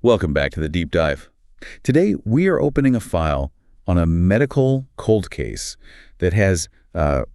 Welcome back to the Deep Dive. Today, we are opening a file on a medical cold case that has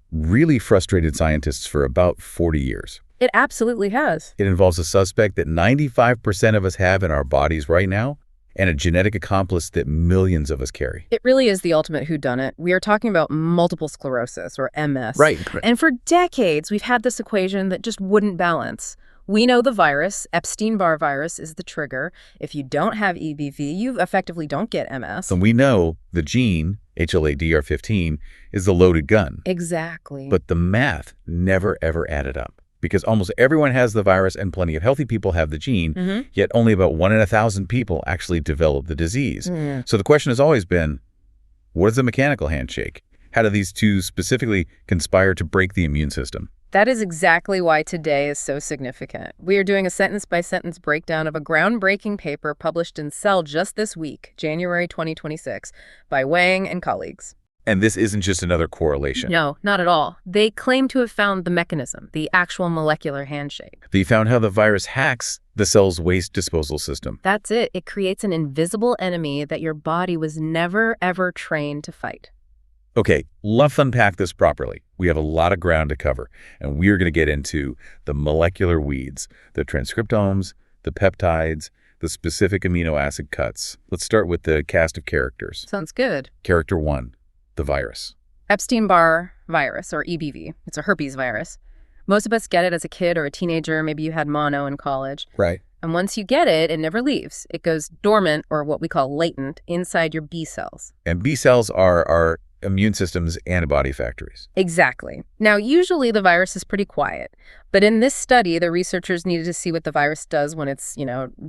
really frustrated scientists for about 40 years. It absolutely has. It involves a suspect that 95% of us have in our bodies right now and a genetic accomplice that millions of us carry. It really is the ultimate whodunit. We are talking about multiple sclerosis, or MS. Right. And for decades, we've had this equation that just wouldn't balance. We know the virus, Epstein-Barr virus, is the trigger. If you don't have EBV, you effectively don't get MS. And we know the gene, HLA-DR15, is the loaded gun. Exactly. But the math never, ever added up. Because almost everyone has the virus and plenty of healthy people have the gene, yet only about 1 in 1,000 people actually develop the disease. So the question has always been, what is a mechanical handshake? How do these two specifically conspire to break the immune system? That is exactly why today is so significant. We are doing a sentence-by-sentence breakdown of a groundbreaking paper published in Cell just this week, January 2026, by Wang and colleagues. And this isn't just another correlation. No, not at all. They claim to have found the mechanism, the actual molecular handshake. They found how the virus hacks the cell's waste disposal system. That's it. It creates an invisible enemy that your body was never, ever trained to fight. Okay, let's unpack this properly. We have a lot of ground to cover, and we're going to get into the molecular weeds, the transcriptomes, the peptides, the specific amino acid cuts. Let's start with the cast of characters. Sounds good. Character 1, the virus. Epstein-Barr virus, or EBV. It's a herpes virus. Most of us get it as a kid or a teenager. Maybe you had mono in college. Right. And once you get it, it never leaves. It goes dormant, or what we call latent, inside your B cells. And B cells are our immune system's antibody factories. Exactly. Now, usually the virus is pretty quiet, but in this study, the researchers needed to see what the virus does when it's,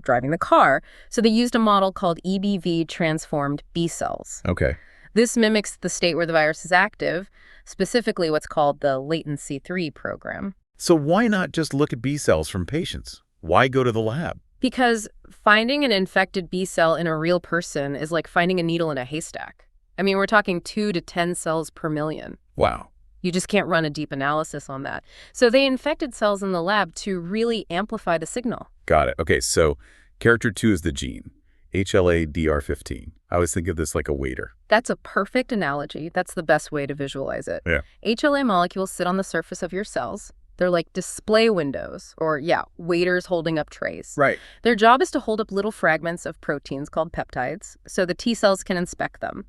driving the car. So they used a model called EBV-transformed B cells. Okay. This mimics the state where the virus is active, specifically what's called the latency 3 program. So why not just look at B cells from patients? Why go to the lab? Because finding an infected B cell in a real person is like finding a needle in a haystack. I mean, we're talking 2 to 10 cells per million. Wow. You just can't run a deep analysis on that. So they infected cells in the lab to really amplify the signal. Got it. Okay, so character 2 is the gene, HLA-DR15. I always think of this like a waiter. That's a perfect analogy. That's the best way to visualize it. Yeah. HLA molecules sit on the surface of your cells. They're like display windows, or waiters holding up trays. Right. Their job is to hold up little fragments of proteins called peptides so the T cells can inspect them.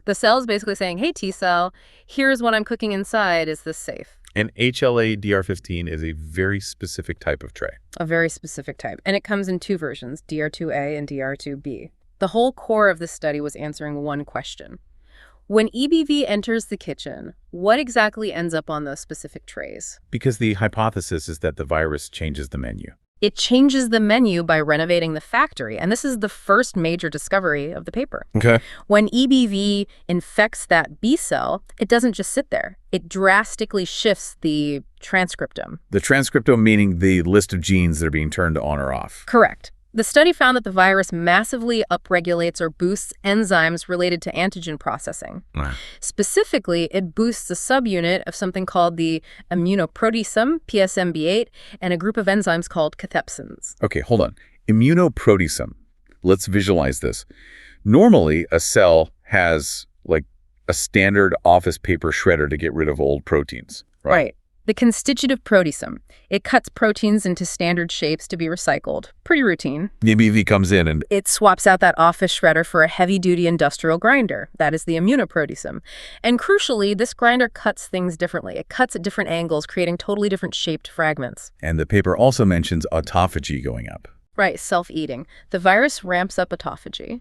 The cell is basically saying, hey, T cell, here's what I'm cooking inside. Is this safe? And HLA-DR15 is a very specific type of tray. A very specific type. And it comes in 2 versions, DR2A and DR2B. The whole core of this study was answering one question. When EBV enters the kitchen, what exactly ends up on those specific trays? Because the hypothesis is that the virus changes the menu. It changes the menu by renovating the factory, and this is the first major discovery of the paper. Okay. When EBV infects that B cell, it doesn't just sit there. It drastically shifts the transcriptome. The transcriptome meaning the list of genes that are being turned on or off. Correct. The study found that the virus massively upregulates or boosts enzymes related to antigen processing. Specifically, it boosts a subunit of something called the immunoproteasome, PSMB8, and a group of enzymes called cathepsins. Okay, hold on. Immunoproteasome. Let's visualize this. Normally, a cell has like a standard office paper shredder to get rid of old proteins, right? The constitutive proteasome. It cuts proteins into standard shapes to be recycled. Pretty routine. The EBV comes in and it swaps out that office shredder for a heavy-duty industrial grinder. That is the immunoproteasome. And crucially, this grinder cuts things differently. It cuts at different angles, creating totally different shaped fragments. And the paper also mentions autophagy going up. Right, self-eating. The virus ramps up autophagy.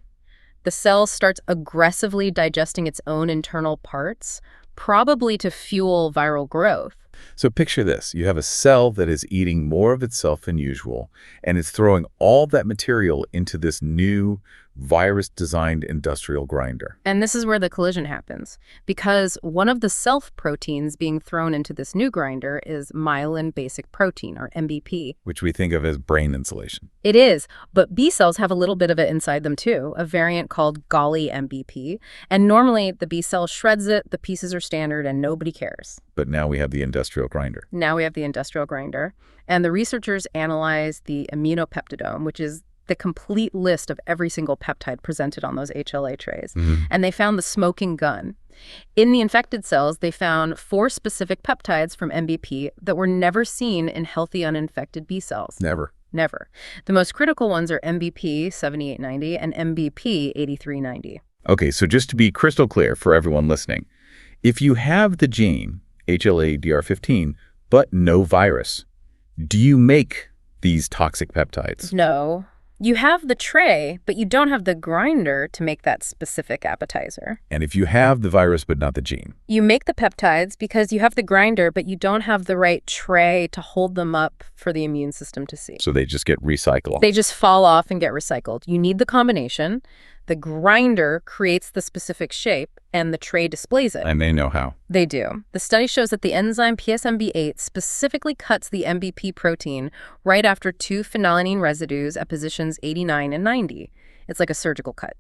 The cell starts aggressively digesting its own internal parts, probably to fuel viral growth. So picture this. You have a cell that is eating more of itself than usual, and it's throwing all that material into this new virus-designed industrial grinder. And this is where the collision happens, because one of the self proteins being thrown into this new grinder is myelin basic protein, or MBP. Which we think of as brain insulation. It is, but B cells have a little bit of it inside them too, a variant called Golgi MBP. And normally the B cell shreds it, the pieces are standard, and nobody cares. But now we have the industrial grinder. Now we have the industrial grinder. And the researchers analyzed the immunopeptidome, which is the complete list of every single peptide presented on those HLA trays. And they found the smoking gun. In the infected cells, they found 4 specific peptides from MBP that were never seen in healthy uninfected B cells. Never. Never. The most critical ones are MBP 7890 and MBP 8390. Okay, so just to be crystal clear for everyone listening, if you have the gene, HLA-DR15, but no virus, do you make these toxic peptides? No. You have the tray, but you don't have the grinder to make that specific appetizer. And if you have the virus but not the gene? You make the peptides because you have the grinder, but you don't have the right tray to hold them up for the immune system to see. So they just get recycled? They just fall off and get recycled. You need the combination. The grinder creates the specific shape, and the tray displays it. And they know how? They do. The study shows that the enzyme PSMB8 specifically cuts the MBP protein right after 2 phenylalanine residues at positions 89 and 90. It's like a surgical cut.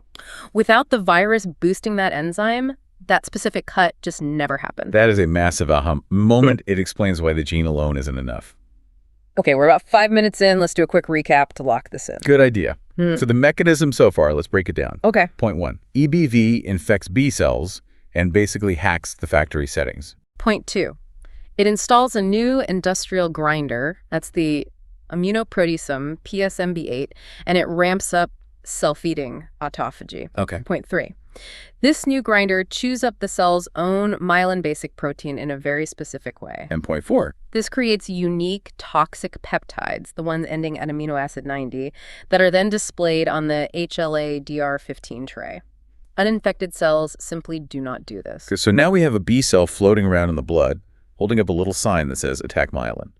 Without the virus boosting that enzyme, that specific cut just never happened. That is a massive aha moment. It explains why the gene alone isn't enough. Okay, we're about 5 minutes in. Let's do a quick recap to lock this in. Good idea. So the mechanism so far, let's break it down. Okay. Point 1, EBV infects B cells and basically hacks the factory settings. Point 2, it installs a new industrial grinder, that's the immunoproteasome PSMB8, and it ramps up self-eating autophagy. Okay. Point 3, this new grinder chews up the cell's own myelin basic protein in a very specific way. And point 4, this creates unique toxic peptides, the ones ending at amino acid 90, that are then displayed on the HLA-DR15 tray. Uninfected cells simply do not do this. So now we have a B cell floating around in the blood, holding up a little sign that says attack myelin.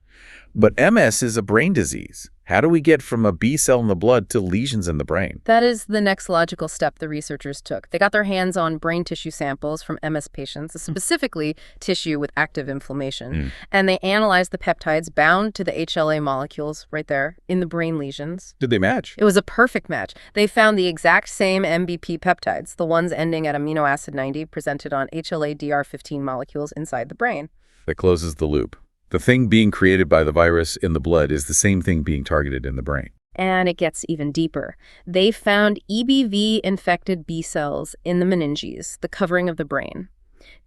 But MS is a brain disease. How do we get from a B cell in the blood to lesions in the brain? That is the next logical step the researchers took. They got their hands on brain tissue samples from MS patients, specifically tissue with active inflammation, and they analyzed the peptides bound to the HLA molecules right there in the brain lesions. Did they match? It was a perfect match. They found the exact same MBP peptides, the ones ending at amino acid 90, presented on HLA-DR15 molecules inside the brain. That closes the loop. The thing being created by the virus in the blood is the same thing being targeted in the brain. And it gets even deeper. They found EBV-infected B cells in the meninges, the covering of the brain.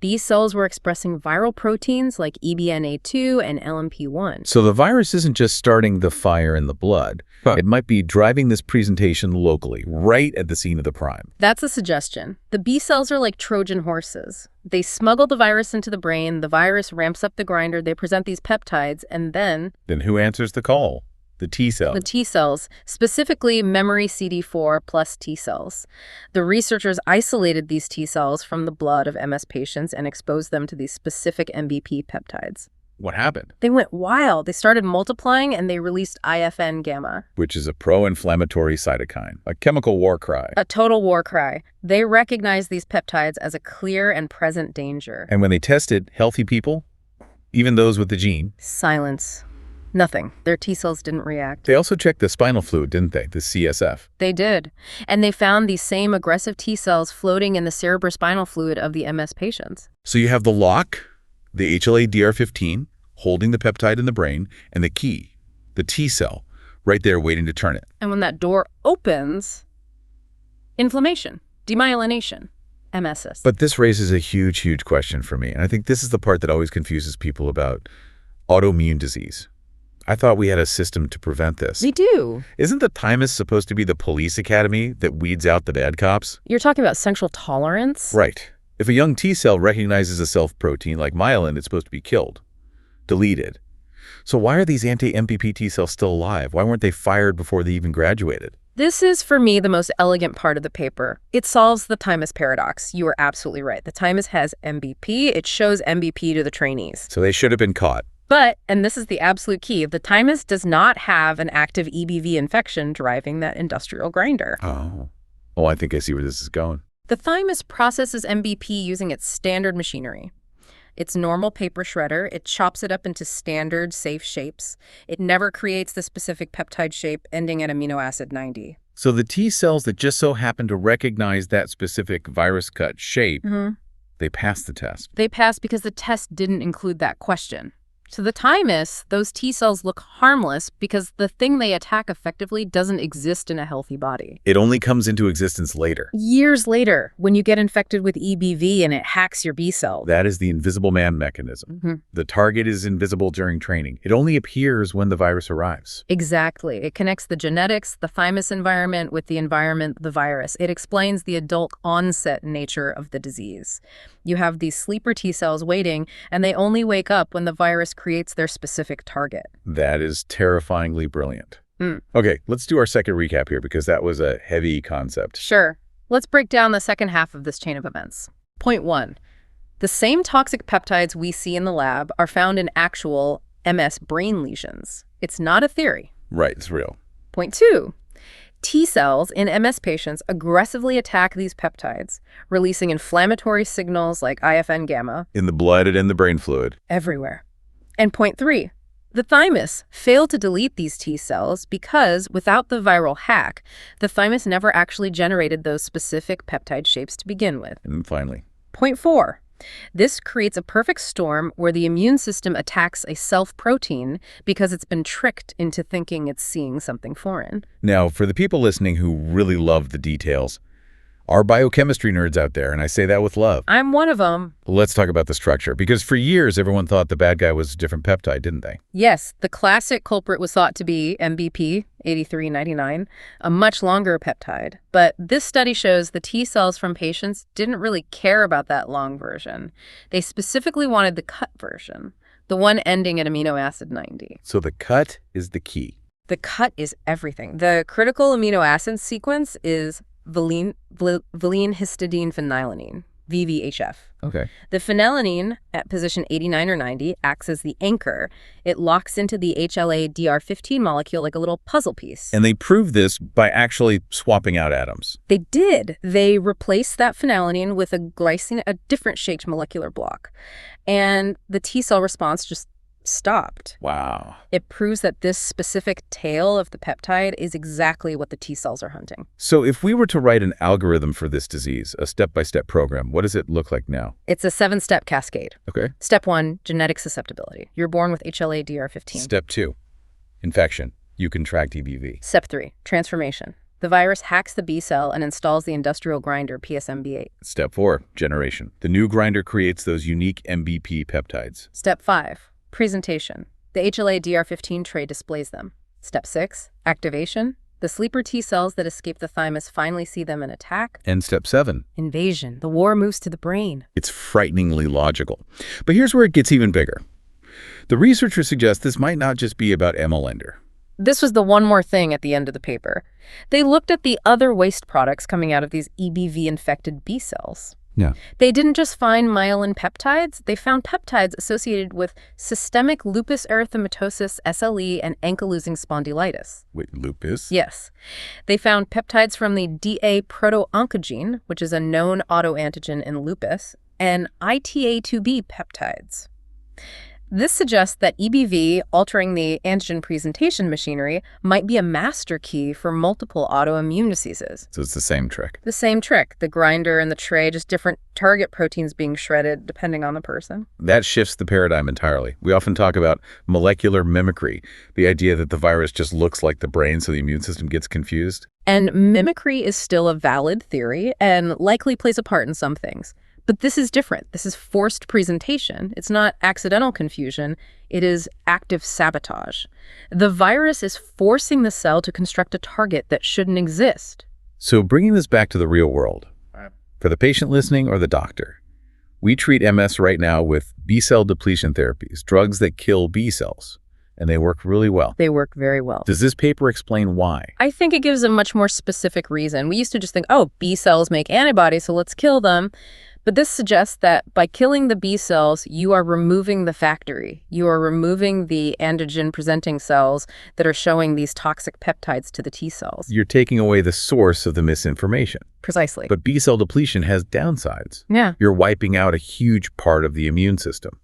These cells were expressing viral proteins like EBNA2 and LMP1. So the virus isn't just starting the fire in the blood. It might be driving this presentation locally, right at the scene of the crime. That's a suggestion. The B cells are like Trojan horses. They smuggle the virus into the brain, the virus ramps up the grinder, they present these peptides, and then... Then who answers the call? The T cell. The T cells, specifically memory CD4 plus T cells. The researchers isolated these T cells from the blood of MS patients and exposed them to these specific MBP peptides. What happened? They went wild. They started multiplying and they released IFN gamma. Which is a pro-inflammatory cytokine, a chemical war cry. A total war cry. They recognized these peptides as a clear and present danger. And when they tested healthy people, even those with the gene... Silence. Nothing. Their T cells didn't react. They also checked the spinal fluid, didn't they? The CSF. They did. And they found these same aggressive T cells floating in the cerebrospinal fluid of the MS patients. So you have the lock, the HLA-DR15, holding the peptide in the brain, and the key, the T cell, right there waiting to turn it. And when that door opens, inflammation, demyelination, MSS. But this raises a huge, huge question for me. And I think this is the part that always confuses people about autoimmune disease. I thought we had a system to prevent this. We do. Isn't the thymus supposed to be the police academy that weeds out the bad cops? You're talking about central tolerance? Right. If a young T cell recognizes a self-protein like myelin, it's supposed to be killed, deleted. So why are these anti-MBP T cells still alive? Why weren't they fired before they even graduated? This is, for me, the most elegant part of the paper. It solves the thymus paradox. You are absolutely right. The thymus has MBP. It shows MBP to the trainees. So they should have been caught. But, and this is the absolute key, the thymus does not have an active EBV infection driving that industrial grinder. Oh. Oh, I think I see where this is going. The thymus processes MBP using its standard machinery. Its normal paper shredder, it chops it up into standard, safe shapes. It never creates the specific peptide shape ending at amino acid 90. So the T cells that just so happen to recognize that specific virus-cut shape, they pass the test. They pass because the test didn't include that question. To the thymus, those T cells look harmless because the thing they attack effectively doesn't exist in a healthy body. It only comes into existence later. Years later, when you get infected with EBV and it hacks your B cells. That is the invisible man mechanism. The target is invisible during training. It only appears when the virus arrives. Exactly. It connects the genetics, the thymus environment, with the environment, the virus. It explains the adult onset nature of the disease. You have these sleeper T cells waiting, and they only wake up when the virus creates their specific target. That is terrifyingly brilliant. Okay, let's do our second recap here because that was a heavy concept. Sure. Let's break down the second half of this chain of events. Point 1. The same toxic peptides we see in the lab are found in actual MS brain lesions. It's not a theory. Right, it's real. Point 2. T cells in MS patients aggressively attack these peptides, releasing inflammatory signals like IFN gamma In the blood and in the brain fluid. everywhere. And point 3. The thymus failed to delete these T cells because, without the viral hack, the thymus never actually generated those specific peptide shapes to begin with. And then finally. Point 4. This creates a perfect storm where the immune system attacks a self-protein because it's been tricked into thinking it's seeing something foreign. Now, for the people listening who really love the details, our biochemistry nerds out there, and I say that with love. I'm one of them. Let's talk about the structure, because for years everyone thought the bad guy was a different peptide, didn't they? Yes, the classic culprit was thought to be MBP 8399, a much longer peptide. But this study shows the T cells from patients didn't really care about that long version. They specifically wanted the cut version, the one ending at amino acid 90. So the cut is the key. The cut is everything. The critical amino acid sequence is valine histidine phenylalanine, VVHF. Okay. The phenylalanine at position 89 or 90 acts as the anchor. It locks into the HLA-DR15 molecule like a little puzzle piece. And they proved this by actually swapping out atoms. They did. They replaced that phenylalanine with a glycine, a different shaped molecular block. And the T cell response just stopped. Wow. It proves that this specific tail of the peptide is exactly what the T cells are hunting. So if we were to write an algorithm for this disease, a step-by-step program, what does it look like now? It's a 7-step cascade. Okay. Step 1, genetic susceptibility. You're born with HLA-DR15. Step 2, infection. You contract EBV. Step 3, transformation. The virus hacks the B cell and installs the industrial grinder PSMB8. Step 4, generation. The new grinder creates those unique MBP peptides. Step 5, presentation. The HLA-DR15 tray displays them. Step 6, activation. The sleeper T cells that escape the thymus finally see them and attack. And step 7, Invasion. The war moves to the brain. it's frighteningly logical. But here's where it gets even bigger. The researchers suggest this might not just be about MLender. This was the one more thing at the end of the paper. They looked at the other waste products coming out of these EBV-infected B cells. Yeah. They didn't just find myelin peptides, they found peptides associated with systemic lupus erythematosus, SLE, and ankylosing spondylitis. Wait, lupus? Yes. They found peptides from the DA proto-oncogene, which is a known autoantigen in lupus, and ITA2B peptides. This suggests that EBV, altering the antigen presentation machinery, might be a master key for multiple autoimmune diseases. So it's the same trick. The same trick, the grinder and the tray, just different target proteins being shredded depending on the person. That shifts the paradigm entirely. We often talk about molecular mimicry, the idea that the virus just looks like the brain so the immune system gets confused. And mimicry is still a valid theory and likely plays a part in some things. But this is different. This is forced presentation. It's not accidental confusion. It is active sabotage. The virus is forcing the cell to construct a target that shouldn't exist. So bringing this back to the real world, for the patient listening or the doctor, we treat MS right now with B-cell depletion therapies, drugs that kill B cells, and they work really well. They work very well. Does this paper explain why? I think it gives a much more specific reason. We used to just think, oh, B cells make antibodies, so let's kill them. But this suggests that by killing the B cells, you are removing the factory. You are removing the antigen-presenting cells that are showing these toxic peptides to the T cells. You're taking away the source of the misinformation. Precisely. But B-cell depletion has downsides. Yeah. You're wiping out a huge part of the immune system.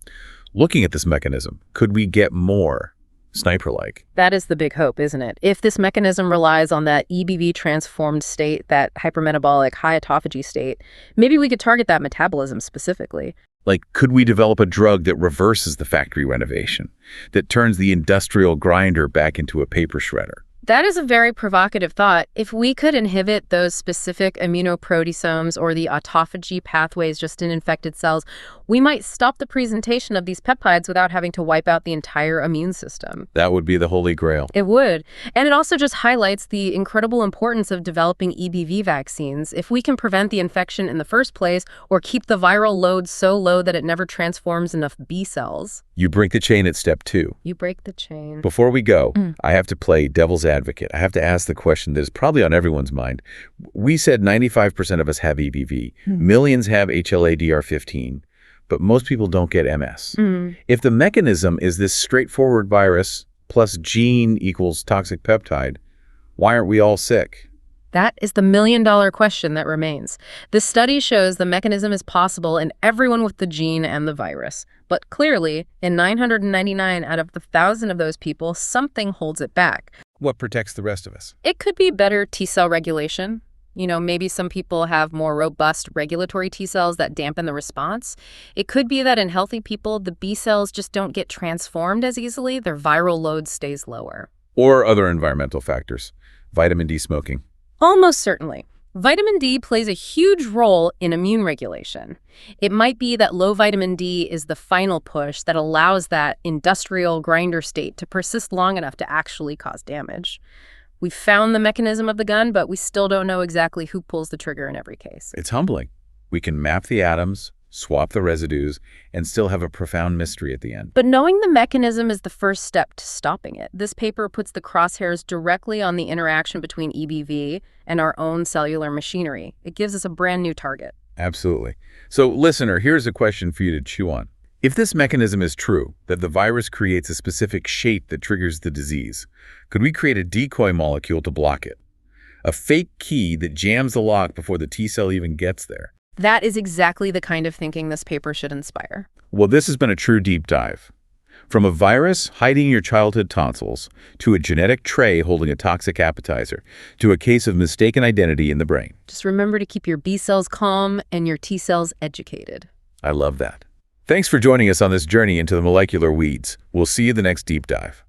Looking at this mechanism, could we get more sniper-like? That is the big hope, isn't it? If this mechanism relies on that EBV-transformed state, that hypermetabolic high autophagy state, maybe we could target that metabolism specifically. Like, could we develop a drug that reverses the factory renovation, that turns the industrial grinder back into a paper shredder? That is a very provocative thought. If we could inhibit those specific immunoproteasomes or the autophagy pathways just in infected cells, we might stop the presentation of these peptides without having to wipe out the entire immune system. That would be the holy grail. It would. And it also just highlights the incredible importance of developing EBV vaccines. If we can prevent the infection in the first place or keep the viral load so low that it never transforms enough B cells. You break the chain at step 2. You break the chain. Before we go, I have to play devil's advocate. I have to ask the question that is probably on everyone's mind. We said 95% of us have EBV. Millions have HLA-DR15. But most people don't get MS. If the mechanism is this straightforward virus plus gene equals toxic peptide, why aren't we all sick? That is the million-dollar question that remains. This study shows the mechanism is possible in everyone with the gene and the virus. But clearly, in 999 out of the 1,000 of those people, something holds it back. What protects the rest of us? It could be better T-cell regulation. You know, maybe some people have more robust regulatory T cells that dampen the response. It could be that in healthy people, the B cells just don't get transformed as easily. Their viral load stays lower. Or other environmental factors. Vitamin D smoking. Almost certainly. Vitamin D plays a huge role in immune regulation. It might be that low vitamin D is the final push that allows that industrial grinder state to persist long enough to actually cause damage. We've found the mechanism of the gun, but we still don't know exactly who pulls the trigger in every case. It's humbling. We can map the atoms, swap the residues, and still have a profound mystery at the end. But knowing the mechanism is the first step to stopping it. This paper puts the crosshairs directly on the interaction between EBV and our own cellular machinery. It gives us a brand new target. Absolutely. So, listener, here's a question for you to chew on. If this mechanism is true, that the virus creates a specific shape that triggers the disease, could we create a decoy molecule to block it? A fake key that jams the lock before the T cell even gets there? That is exactly the kind of thinking this paper should inspire. Well, this has been a true deep dive. From a virus hiding your childhood tonsils, to a genetic tray holding a toxic appetizer, to a case of mistaken identity in the brain. Just remember to keep your B cells calm and your T cells educated. I love that. Thanks for joining us on this journey into the molecular weeds. We'll see you in the next deep dive.